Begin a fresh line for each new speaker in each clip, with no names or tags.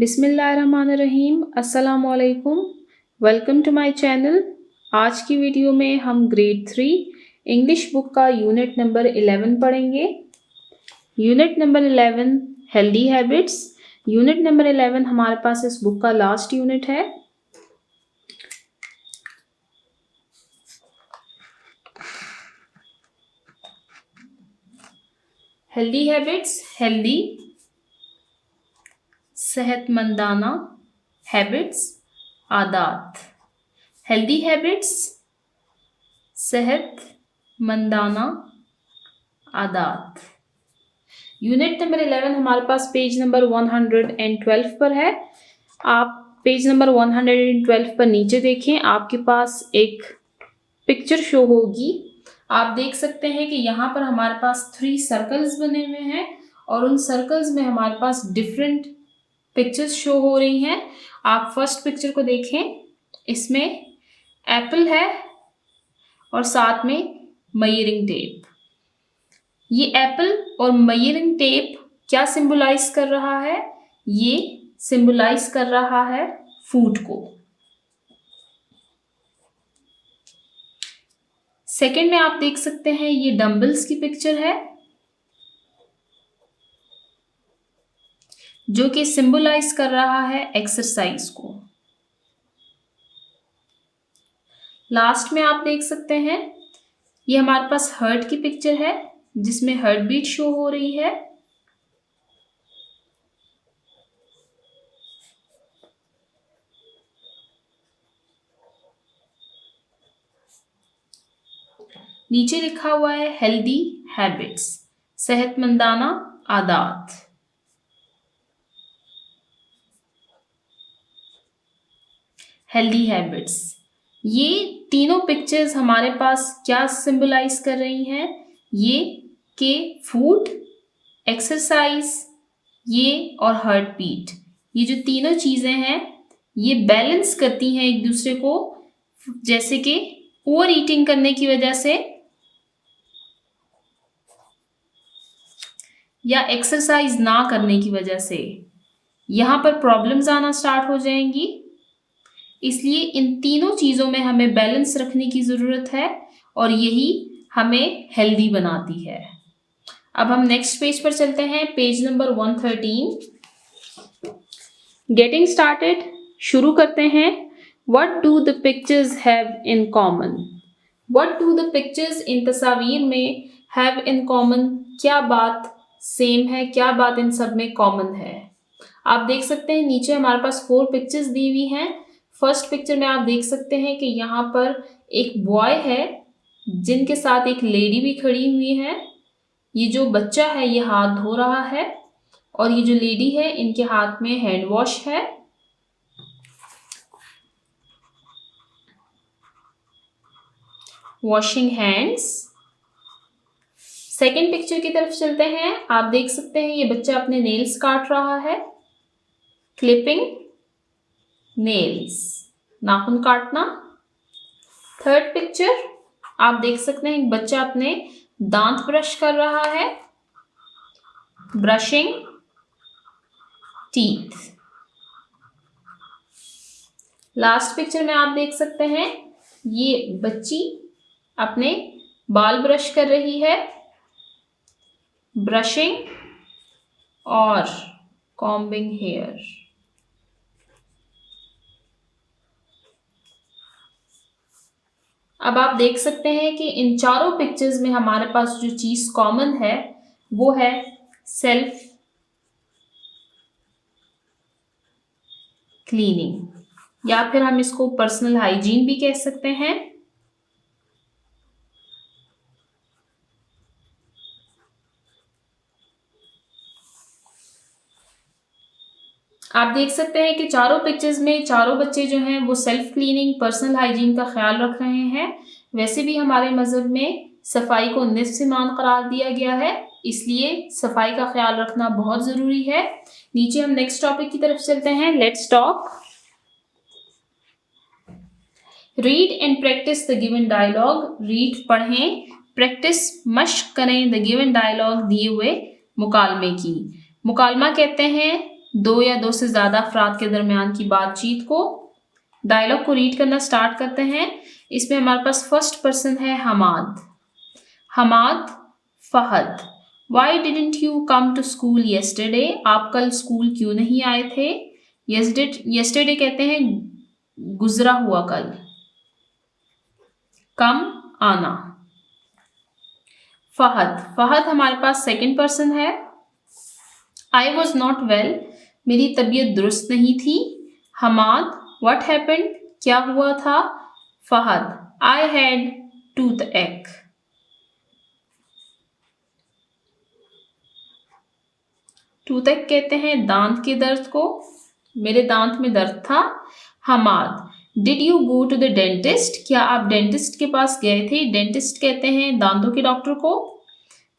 बिस्मिल्लाहिर्रहमानिर्रहीम। अस्सलामुअलैकुम। Welcome to my channel. आज की वीडियो में हम ग्रेड 3 इंग्लिश बुक का यूनिट नंबर 11 पढ़ेंगे। Unit number 11 healthy habits. Unit number 11 हमारे पास इस बुक का लास्ट यूनिट है। हेल्दी हैबिट्स, हेल्दी सेहतमंदाना, हैबिट्स आदात। हेल्दी हैबिट्स सेहतमंदाना आदात। यूनिट नंबर 11 हमारे पास पेज नंबर 112 पर है। आप पेज नंबर 112 पर नीचे देखें, आपके पास एक पिक्चर शो होगी। आप देख सकते हैं कि यहाँ पर हमारे पास 3 सर्कल्स बने हुए हैं और उन सर्कल्स में हमारे पास डिफरेंट पिक्चर्स शो हो रही हैं। आप फर्स्ट पिक्चर को देखें, इसमें एप्पल है और साथ में मेजरिंग टेप। ये एप्पल और मेजरिंग टेप क्या सिंबलाइज कर रहा है? ये सिंबलाइज कर रहा है फूड को। सेकंड में आप देख सकते हैं ये डंबल्स की पिक्चर है जो कि सिंबलाइज कर रहा है एक्सरसाइज को। लास्ट में आप देख सकते हैं ये हमारे पास हार्ट की पिक्चर है जिसमें हार्ट बीट शो हो रही है। नीचे लिखा हुआ है हेल्दी हैबिट्स, सेहतमंदाना आदात। हेल्दी हैबिट्स, ये तीनों पिक्चर्स हमारे पास क्या सिंबलाइज कर रही हैं? ये के फूड, एक्सरसाइज, ये और हार्ट बीट, ये जो तीनों चीजें हैं ये बैलेंस करती हैं एक दूसरे को। जैसे कि ओवर ईटिंग करने की वजह से या एक्सरसाइज ना करने की वजह से यहाँ पर प्रॉब्लम्स आना स्टार्ट हो जाएंगी। इसलिए इन तीनों चीज़ों में हमें बैलेंस रखने की ज़रूरत है और यही हमें हेल्दी बनाती है। अब हम नेक्स्ट पेज पर चलते हैं, पेज नंबर 113। गेटिंग स्टार्टेड, शुरू करते हैं। What do the pictures have in common? What do the pictures, इन तस्वीर में हैव इन कॉमन, क्या बात सेम है, क्या बात इन सब में कॉमन है? आप देख सकते हैं नीचे हमारे पास 4 पिक्चर्स दी हुई हैं। फर्स्ट पिक्चर में आप देख सकते हैं कि यहाँ पर एक बॉय है जिनके साथ एक लेडी भी खड़ी हुई है। ये जो बच्चा है ये हाथ धो रहा है और ये जो लेडी है इनके हाथ में हैंड वॉश है। Washing hands. सेकेंड पिक्चर की तरफ चलते हैं। आप देख सकते हैं ये बच्चा अपने नेल्स काट रहा है। क्लिपिंग नेल्स, नाखून काटना। थर्ड पिक्चर आप देख सकते हैं एक बच्चा अपने दांत ब्रश कर रहा है। Brushing teeth. लास्ट पिक्चर में आप देख सकते हैं ये बच्ची अपने बाल ब्रश कर रही है। ब्रशिंग और कॉम्बिंग हेयर। अब आप देख सकते हैं कि इन चारों पिक्चर्स में हमारे पास जो चीज कॉमन है वो है सेल्फ क्लीनिंग, या फिर हम इसको पर्सनल हाइजीन भी कह सकते हैं। आप देख सकते हैं कि चारों पिक्चर्स में चारों बच्चे जो हैं वो सेल्फ क्लीनिंग, पर्सनल हाइजीन का ख्याल रख रहे हैं। वैसे भी हमारे मजहब में सफाई को निस्फ़ ईमान करार दिया गया है, इसलिए सफाई का ख्याल रखना बहुत ज़रूरी है। नीचे हम नेक्स्ट टॉपिक की तरफ चलते हैं। Let's talk. Read and practice the given dialogue. Read पढ़ें, प्रैक्टिस मश्क करें द गिवन डायलॉग, दिए हुए मुकालमे की। मुकालमा कहते हैं दो या दो से ज़्यादा अफराद के दरमियान की बातचीत को। डायलॉग को रीड करना स्टार्ट करते हैं। इसमें हमारे पास फर्स्ट पर्सन है Hammad. Hammad, Fahad, why didn't you come to school yesterday? आप कल स्कूल क्यों नहीं आए थे? येस्टरडे कहते हैं गुजरा हुआ कल। कम, आना। फहद, फहद हमारे पास सेकंड पर्सन है। आई वॉज नॉट वेल, मेरी तबीयत दुरुस्त नहीं थी। Hammad, what happened? क्या हुआ था? Fahad, I had toothache. Toothache कहते हैं दांत के दर्द को। मेरे दांत में दर्द था। Hammad, did you go to the dentist? क्या आप डेंटिस्ट के पास गए थे? डेंटिस्ट कहते हैं दांतों के डॉक्टर को।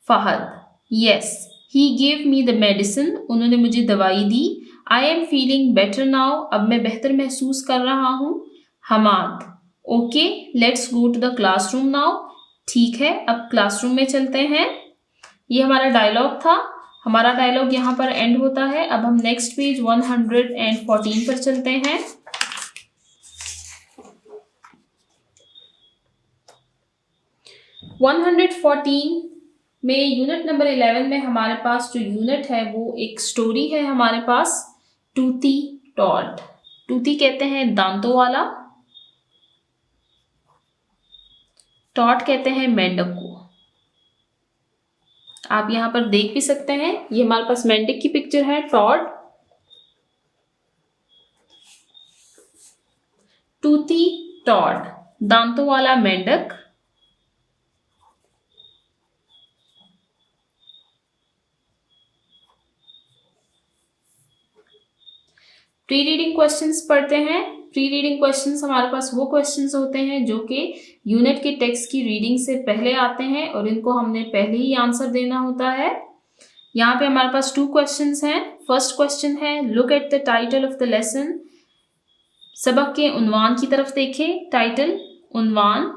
Fahad, yes, he gave me the medicine, उन्होंने मुझे दवाई दी। I am feeling better now, अब मैं बेहतर महसूस कर रहा हूँ। Hamad, okay, let's go to the classroom now, ठीक है अब क्लासरूम में चलते हैं। ये हमारा डायलॉग था। हमारा डायलॉग यहाँ पर एंड होता है। अब हम नेक्स्ट पेज 114 पर चलते हैं। में यूनिट नंबर 11 में हमारे पास जो यूनिट है वो एक स्टोरी है हमारे पास, टूथी टॉड। टूथी कहते हैं दांतों वाला, टॉड कहते हैं मेंढक को। आप यहाँ पर देख भी सकते हैं, ये हमारे पास मेंढक की पिक्चर है, टॉड। टूथी टॉड, दांतों वाला मेंढक। प्री रीडिंग क्वेश्चंस पढ़ते हैं। प्री रीडिंग क्वेश्चंस हमारे पास वो क्वेश्चंस होते हैं जो कि यूनिट के टेक्स्ट की रीडिंग से पहले आते हैं और इनको हमने पहले ही आंसर देना होता है। यहाँ पे हमारे पास 2 क्वेश्चंस हैं। फर्स्ट क्वेश्चन है, look at the title of the lesson. सबक के उन्वान की तरफ देखें, टाइटल, उन्वान,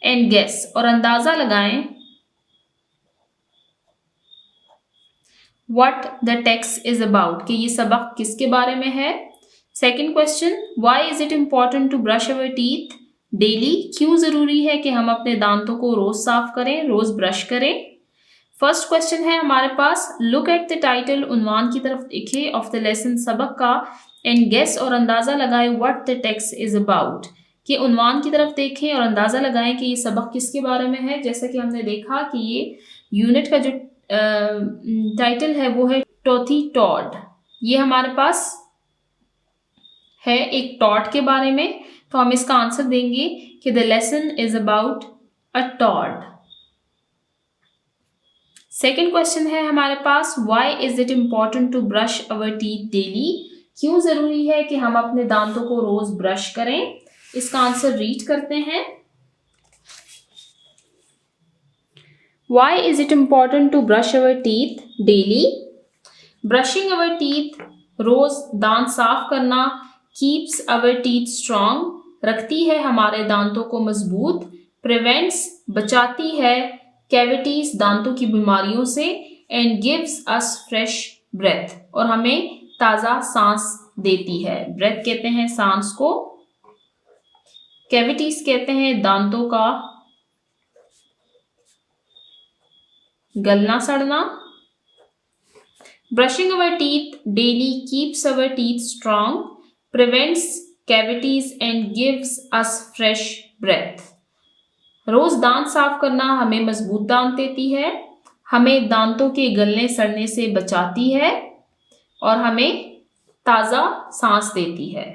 एंड गेस, और अंदाजा लगाएं what the text is about, कि ये सबक किसके बारे में है। Second question, why is it important to brush our teeth daily? क्यों ज़रूरी है कि हम अपने दांतों को रोज़ साफ करें, रोज़ ब्रश करें। फर्स्ट क्वेश्चन है हमारे पास, लुक एट द टाइटल, उन्वान की तरफ देखें, ऑफ द लेसन, सबक का, एंड गेस, और अंदाज़ा लगाएं what the text is about, कि उन्वान की तरफ देखें और अंदाज़ा लगाएं कि ये सबक किसके बारे में है। जैसा कि हमने देखा कि ये यूनिट का जो टाइटल है वो है टूथी टॉड। ये हमारे पास है एक टॉड के बारे में, तो हम इसका आंसर देंगे कि the lesson is about a toad. Second question है हमारे पास, why is it important to brush our teeth daily? क्यों जरूरी है कि हम अपने दांतों को रोज ब्रश करें। इसका आंसर रीड करते हैं। Why is it important to brush our teeth daily? Brushing our teeth, रोज दांत साफ करना, keeps our teeth strong, रखती है हमारे दांतों को मजबूत, prevents, बचाती है, cavities, दांतों की बीमारियों से, and gives us fresh breath, और हमें ताज़ा सांस देती है। breath कहते हैं सांस को, cavities कहते हैं दांतों का गलना सड़ना। Brushing our teeth daily keeps our teeth strong, prevents cavities and gives us fresh breath. रोज दांत साफ करना हमें मजबूत दांत देती है, हमें दांतों के गलने सड़ने से बचाती है और हमें ताज़ा सांस देती है।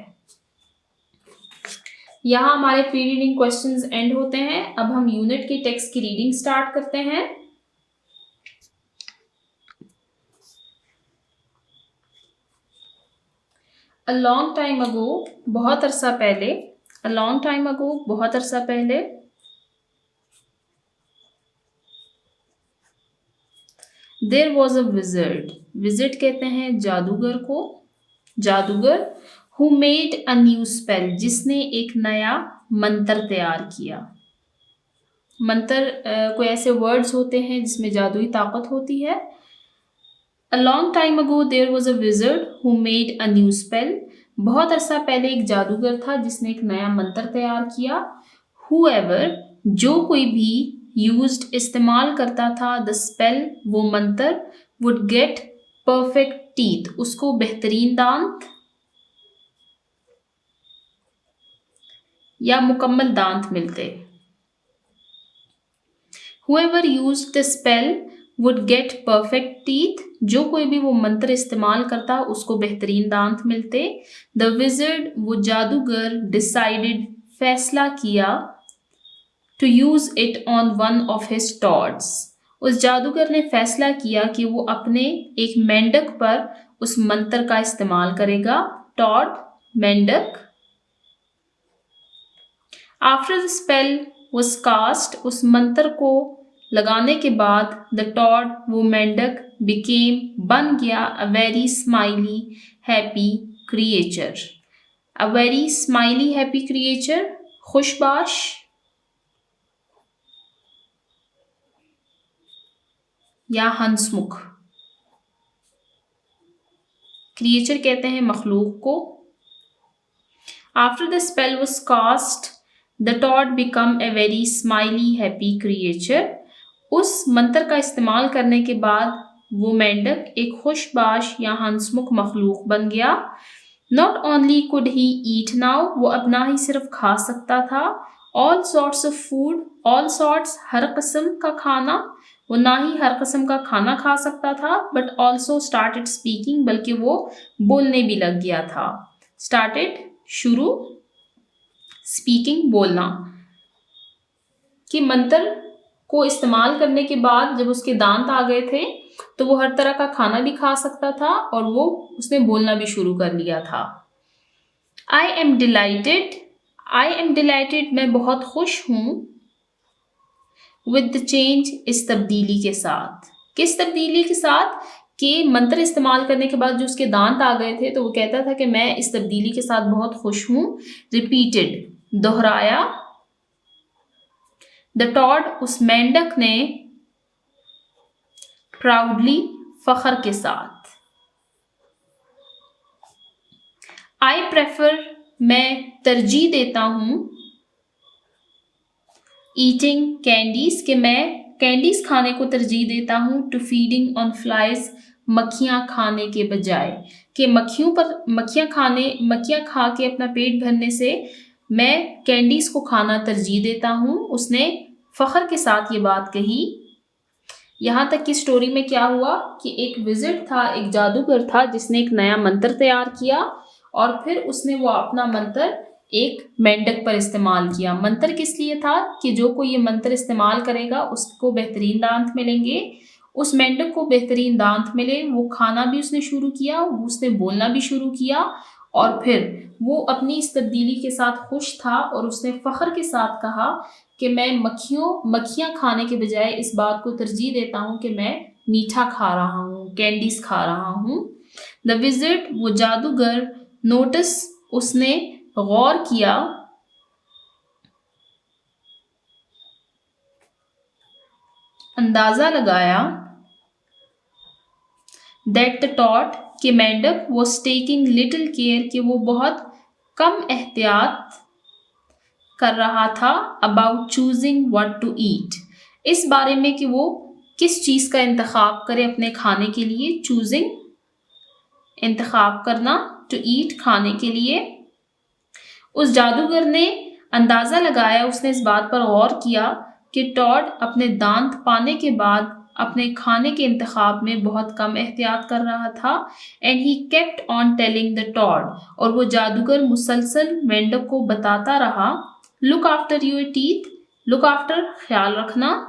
यहाँ हमारे प्री रीडिंग क्वेश्चंस एंड होते हैं। अब हम यूनिट के टेक्स्ट की रीडिंग स्टार्ट करते हैं। A long time ago, बहुत अरसा पहले। A long time ago, बहुत अरसा पहले। There was a wizard. Wizard कहते हैं जादूगर को, जादूगर। Who made a new spell, जिसने एक नया मंत्र तैयार किया। मंत्र कोई ऐसे वर्ड्स होते हैं जिसमें जादुई ताकत होती है। A long time ago there was a wizard who made a new spell. बहुत अरसा पहले एक जादूगर था जिसने एक नया मंत्र तैयार किया. Whoever, जो कोई भी, used, इस्तेमाल करता था, the spell, वो मंत्र, would get perfect teeth, उसको बेहतरीन दांत या मुकम्मल दांत मिलते. Whoever used the spell would get perfect teeth, जो कोई भी वो मंत्र इस्तेमाल करता उसको बेहतरीन दांत मिलते. The wizard, वो जादूगर, decided, फैसला किया, to use it on one of his toads. उस जादूगर ने फैसला किया कि वो अपने एक मेंढक पर उस मंत्र का इस्तेमाल करेगा. टॉड, मेंढक. After the spell was cast, उस मंत्र को लगाने के बाद the toad, वो मेंढक, became, बन गया, a very smiley, happy creature. A very smiley, happy creature, खुशबाश या हंसमुख. क्रिएचर कहते हैं मखलूक को. After the spell was cast, the toad become a very smiley, happy creature. उस मंत्र का इस्तेमाल करने के बाद वो मेंढक एक खुशबाश या हंसमुख मखलूक बन गया. Not only could he eat now, वो अब ना ही सिर्फ खा सकता था, all sorts of food, all sorts, हर किस्म का खाना, वो ना ही हर किस्म का खाना खा सकता था, but also started speaking, बल्कि वो बोलने भी लग गया था. Started, शुरू, speaking, बोलना. कि मंत्र को इस्तेमाल करने के बाद जब उसके दांत आ गए थे तो वो हर तरह का खाना भी खा सकता था और वो उसने बोलना भी शुरू कर लिया था. I am delighted, I am delighted, मैं बहुत खुश हूँ. With the change, इस तब्दीली के साथ. किस तब्दीली के साथ? कि मंत्र इस्तेमाल करने के बाद जो उसके दांत आ गए थे तो वो कहता था कि मैं इस तब्दीली के साथ बहुत खुश हूँ. Repeated, दोहराया. The toad, उस मेंढक ने, proudly, फख्र के साथ. I prefer, मैं तरजीह देता हूँ. Eating candies, कि मैं कैंडीज खाने को तरजीह देता हूँ. To feeding on flies, मक्खियाँ खाने के बजाय. कि मक्खियाँ खा के अपना पेट भरने से मैं कैंडीज को खाना तरजीह देता हूँ. उसने फख्र के साथ ये बात कही. यहाँ तक की स्टोरी में क्या हुआ कि एक विजिट था, एक जादूगर था जिसने एक नया मंत्र तैयार किया और फिर उसने वो अपना मंत्र एक मेंढक पर इस्तेमाल किया. मंत्र किस लिए था? कि जो कोई ये मंत्र इस्तेमाल करेगा उसको बेहतरीन दांत मिलेंगे. उस मेंढक को बेहतरीन दांत मिले, वो खाना भी उसने शुरू किया, उसने बोलना भी शुरू किया और फिर वो अपनी इस तब्दीली के साथ खुश था और उसने फख्र के साथ कहा कि मैं मक्खियाँ खाने के बजाय इस बात को तरजीह देता हूँ कि मैं मीठा खा रहा हूँ, कैंडीज खा रहा हूँ. द विजिट, वो जादूगर, नोटिस, उसने गौर किया, अंदाजा लगाया, दैट द टॉड, कि मेंढक, was taking little care, कि वो बहुत कम एहतियात कर रहा था, about choosing what to eat, इस बारे में कि वो किस चीज़ का इंतखाब करे अपने खाने के लिए. चूजिंग, इंतखाब करना, टू ईट, खाने के लिए. उस जादूगर ने अंदाज़ा लगाया, उसने इस बात पर गौर किया कि टॉड अपने दांत पाने के बाद अपने खाने के इंतखाब में बहुत कम एहतियात कर रहा था. And he kept on telling the toad, और वो जादूगर मुसलसल मेंढक को बताता रहा, look after your teeth, look after, ख्याल रखना,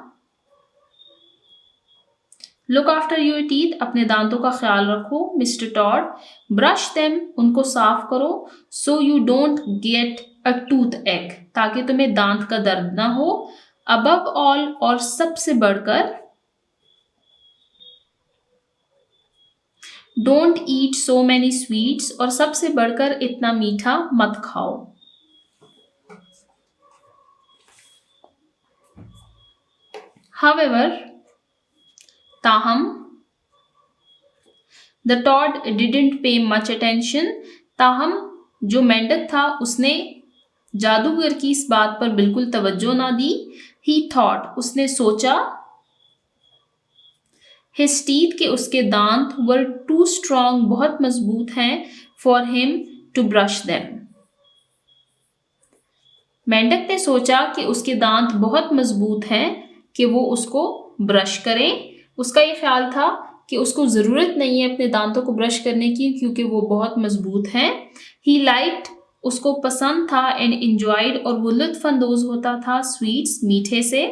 लुक आफ्टर योर टीथ, अपने दांतों का ख्याल रखो. मिस्टर टॉड, ब्रश देम, उनको साफ करो. So you don't get a tooth एक, ताकि तुम्हें दांत का दर्द ना हो. अबव ऑल, और सबसे बढ़कर, don't eat so many sweets, और सबसे बढ़कर इतना मीठा मत खाओ. However, ताहम, the toad didn't pay much attention, ताहम जो मेंढक था उसने जादूगर की इस बात पर बिल्कुल तवज्जो ना दी। ही थॉट, उसने सोचा, हिज टीथ के उसके दांत वर टू स्ट्रॉन्ग, बहुत मजबूत हैं, for him to brush them. मेंढक ने सोचा कि उसके दांत बहुत मजबूत हैं कि वो उसको ब्रश करे। उसका ये ख्याल था कि उसको ज़रूरत नहीं है अपने दांतों को ब्रश करने की क्योंकि वो बहुत मजबूत हैं। ही लाइक्ड, उसको पसंद था, एंड एंजॉयड, और वो लुत्फानंदोज होता था, स्वीट्स, मीठे से।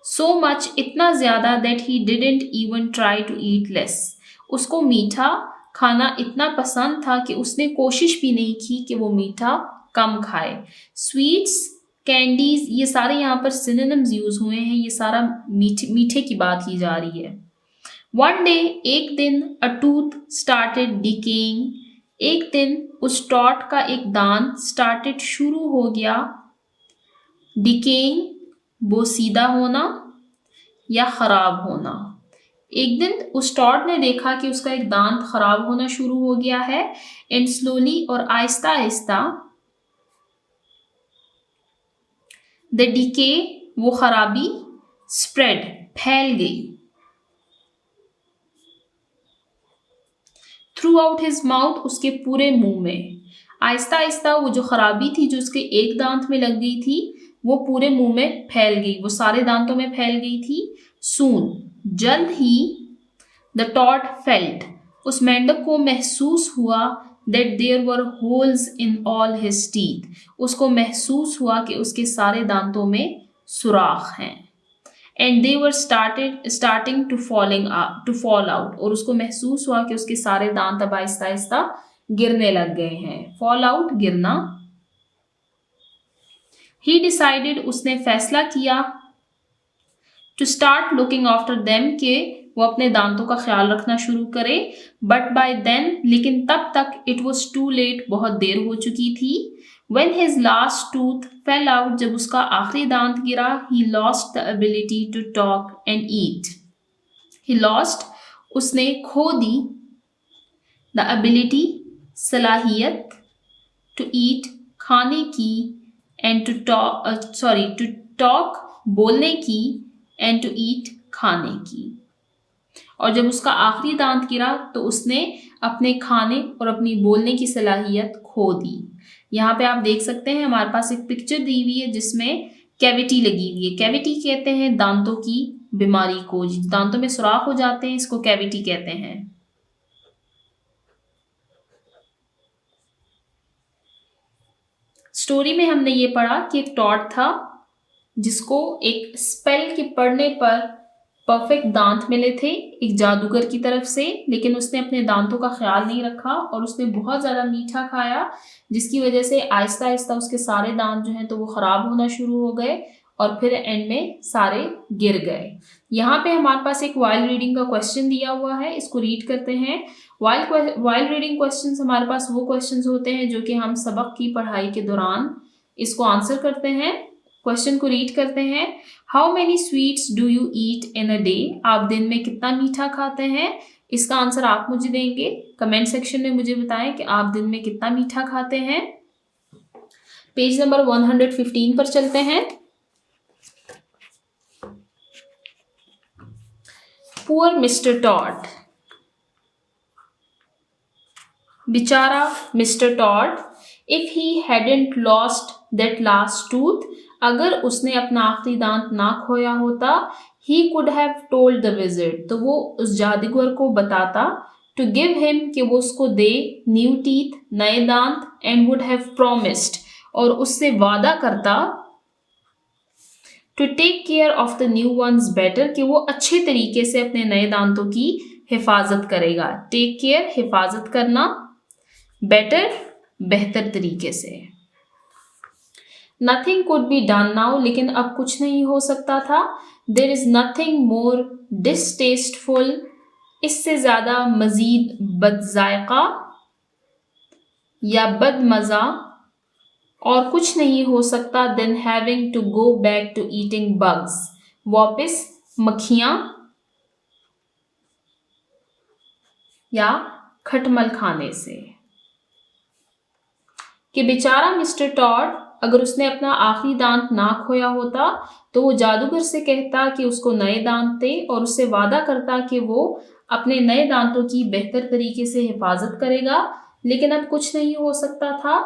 सो मच, इतना ज़्यादा, that he didn't even try to eat less, उसको मीठा खाना इतना पसंद था कि उसने कोशिश भी नहीं की कि वो मीठा कम खाए। स्वीट्स, कैंडीज, ये सारे यहाँ पर सिनोनिम्स यूज हुए हैं, ये सारा मीठे मीठे की बात की जा रही है। वन डे, एक दिन, अ टूथ स्टार्टेड डिकेइंग, एक दिन उस टॉट का एक दांत स्टार्टेड शुरू हो गया, डिकेइंग वो सीधा होना या खराब होना। एक दिन उस टॉड ने देखा कि उसका एक दांत खराब होना शुरू हो गया है, एंड स्लोली, और आहिस्ता आहिस्ता, द डिके वो खराबी, स्प्रेड फैल गई, थ्रू आउट हिज माउथ उसके पूरे मुंह में। आहिस्ता आहिस्ता वो जो खराबी थी जो उसके एक दांत में लग गई थी वो पूरे मुंह में फैल गई, वो सारे दांतों में फैल गई थी। सून, जल्द ही, द टॉड फेल्ट, उस मेंढक को महसूस हुआ, that there were holes in all his teeth, उसको महसूस हुआ कि उसके सारे दांतों में सुराख हैं। And they were starting to fall out, और उसको महसूस हुआ कि उसके सारे दांत अब आहिस्ता आहिस्ता गिरने लग गए हैं। फॉल आउट, गिरना। ही डिसाइडेड, उसने फैसला किया, to start looking after them, के वो अपने दांतों का ख्याल रखना शुरू करे। बट बाय देन, लेकिन तब तक, इट वॉज टू लेट, बहुत देर हो चुकी थी। When his last tooth fell out, जब उसका आखिरी दांत गिरा, he lost the ability to talk and eat. He lost, उसने खो दी, the ability, सलाहियत, to eat, खाने की, and to talk, बोलने की, and to eat, खाने की। और जब उसका आखिरी दांत गिरा तो उसने अपने खाने और अपनी बोलने की सलाहियत खो दी। यहाँ पे आप देख सकते हैं हमारे पास एक पिक्चर दी हुई है जिसमें कैविटी लगी हुई है। कैविटी कहते हैं दांतों की बीमारी को, दांतों में सुराख हो जाते हैं, इसको कैविटी कहते हैं। स्टोरी में हमने ये पढ़ा कि एक टॉड था जिसको एक स्पेल के पढ़ने पर परफेक्ट दांत मिले थे एक जादूगर की तरफ से, लेकिन उसने अपने दांतों का ख्याल नहीं रखा और उसने बहुत ज़्यादा मीठा खाया, जिसकी वजह से आहिस्ता आहिस्ता उसके सारे दांत जो हैं तो वो ख़राब होना शुरू हो गए और फिर एंड में सारे गिर गए। यहाँ पे हमारे पास एक वाइल रीडिंग का क्वेश्चन दिया हुआ है, इसको रीड करते हैं। वाइल रीडिंग क्वेश्चंस हमारे पास वो क्वेश्चंस होते हैं जो कि हम सबक की पढ़ाई के दौरान इसको आंसर करते हैं। क्वेश्चन को रीड करते हैं। How many sweets do you eat in a day? आप दिन में कितना मीठा खाते हैं? इसका आंसर आप मुझे देंगे, कमेंट सेक्शन में मुझे बताएं कि आप दिन में कितना मीठा खाते हैं। पेज नंबर 115 पर चलते हैं। पुअर मिस्टर टॉड, बेचारा Mister Todd, if he hadn't lost that last tooth, अगर उसने अपना आखिरी दांत ना खोया होता, he could have told the wizard, तो वो उस जादूगर को बताता, टू गिव हिम, कि वो उसको दे, न्यू टीथ, नए दांत, एंड वुड हैव प्रोमिस्ड, और उससे वादा करता, to take care of the new ones better, कि वो अच्छे तरीके से अपने नए दांतों की हिफाजत करेगा। टेक केयर, हिफाजत करना, बेटर, बेहतर तरीके से। Nothing could be done now, लेकिन अब कुछ नहीं हो सकता था। देर इज नथिंग मोर डिसटेस्टफुल, इससे ज़्यादा मज़ीद बदजायका या बदमज़ा और कुछ नहीं हो सकता, then having to go back to eating bugs, वापस मक्खियाँ या खटमल खाने से। कि बेचारा मिस्टर टॉड, अगर उसने अपना आखिरी दांत ना खोया होता तो वो जादूगर से कहता कि उसको नए दांत दे और उससे वादा करता कि वो अपने नए दांतों की बेहतर तरीके से हिफाजत करेगा, लेकिन अब कुछ नहीं हो सकता था।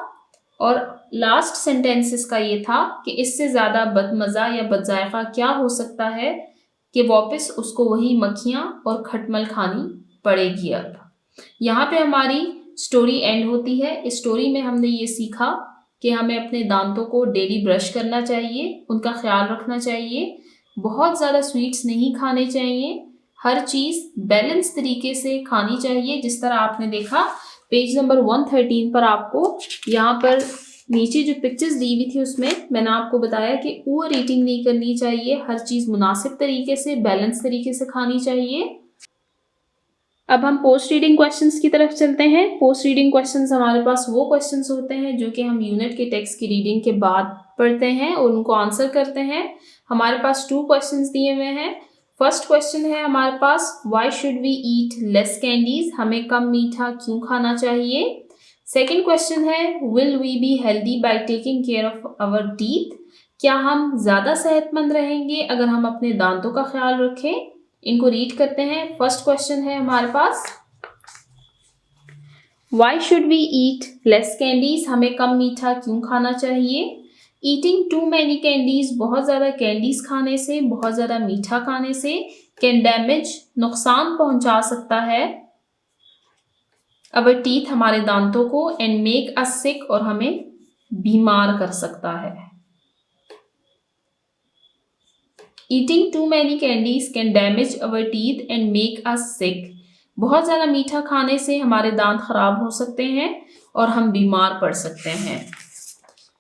और लास्ट सेंटेंस इसका ये था कि इससे ज़्यादा बदमज़ा या बदजायका क्या हो सकता है कि वापस उसको वही मक्खियाँ और खटमल खानी पड़ेगी। अब यहाँ पे हमारी स्टोरी एंड होती है। इस स्टोरी में हमने ये सीखा कि हमें अपने दांतों को डेली ब्रश करना चाहिए, उनका ख्याल रखना चाहिए, बहुत ज़्यादा स्वीट्स नहीं खाने चाहिए, हर चीज़ बैलेंस तरीके से खानी चाहिए। जिस तरह आपने देखा पेज नंबर 113 पर आपको यहाँ पर नीचे जो पिक्चर्स दी हुई थी उसमें मैंने आपको बताया कि ओवर ईटिंग नहीं करनी चाहिए, हर चीज़ मुनासिब तरीके से बैलेंस तरीके से खानी चाहिए। अब हम पोस्ट रीडिंग क्वेश्चंस की तरफ चलते हैं। पोस्ट रीडिंग क्वेश्चंस हमारे पास वो क्वेश्चंस होते हैं जो कि हम यूनिट के टेक्स्ट की रीडिंग के बाद पढ़ते हैं और उनको आंसर करते हैं। हमारे पास 2 क्वेश्चंस दिए हुए हैं। फर्स्ट क्वेश्चन है हमारे पास, why should we eat less candies, हमें कम मीठा क्यों खाना चाहिए। सेकेंड क्वेश्चन है, will we be healthy by taking care of our teeth, क्या हम ज़्यादा सेहतमंद रहेंगे अगर हम अपने दांतों का ख्याल रखें। इनको रीड करते हैं। फर्स्ट क्वेश्चन है हमारे पास, why should we eat less candies, हमें कम मीठा क्यों खाना चाहिए। ईटिंग टू मैनी कैंडीज, बहुत ज़्यादा कैंडीज खाने से, बहुत ज़्यादा मीठा खाने से, कैन डैमेज, नुकसान पहुंचा सकता है, अवर टीथ, हमारे दांतों को, एंड मेक अस सिक, और हमें बीमार कर सकता है। Eating too many candies can damage our teeth and make us sick, बहुत ज़्यादा मीठा खाने से हमारे दांत खराब हो सकते हैं और हम बीमार पड़ सकते हैं।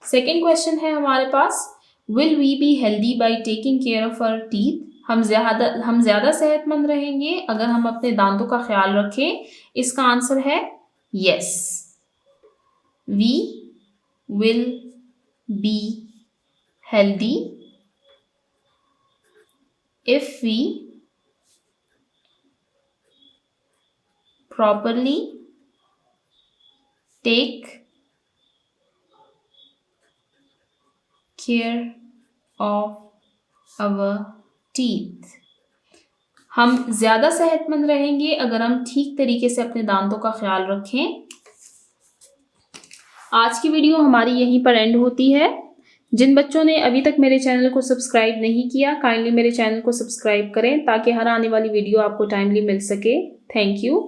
सेकेंड क्वेश्चन है हमारे पास, will we be healthy by taking care of our teeth, हम ज़्यादा सेहतमंद रहेंगे अगर हम अपने दांतों का ख्याल रखें। इसका आंसर है yes, we will be healthy if we properly take care of our teeth, हम ज़्यादा सेहतमंद रहेंगे अगर हम ठीक तरीके से अपने दांतों का ख्याल रखें। आज की वीडियो हमारी यहीं पर एंड होती है। जिन बच्चों ने अभी तक मेरे चैनल को सब्सक्राइब नहीं किया, काइंडली मेरे चैनल को सब्सक्राइब करें ताकि हर आने वाली वीडियो आपको टाइमली मिल सके। Thank you.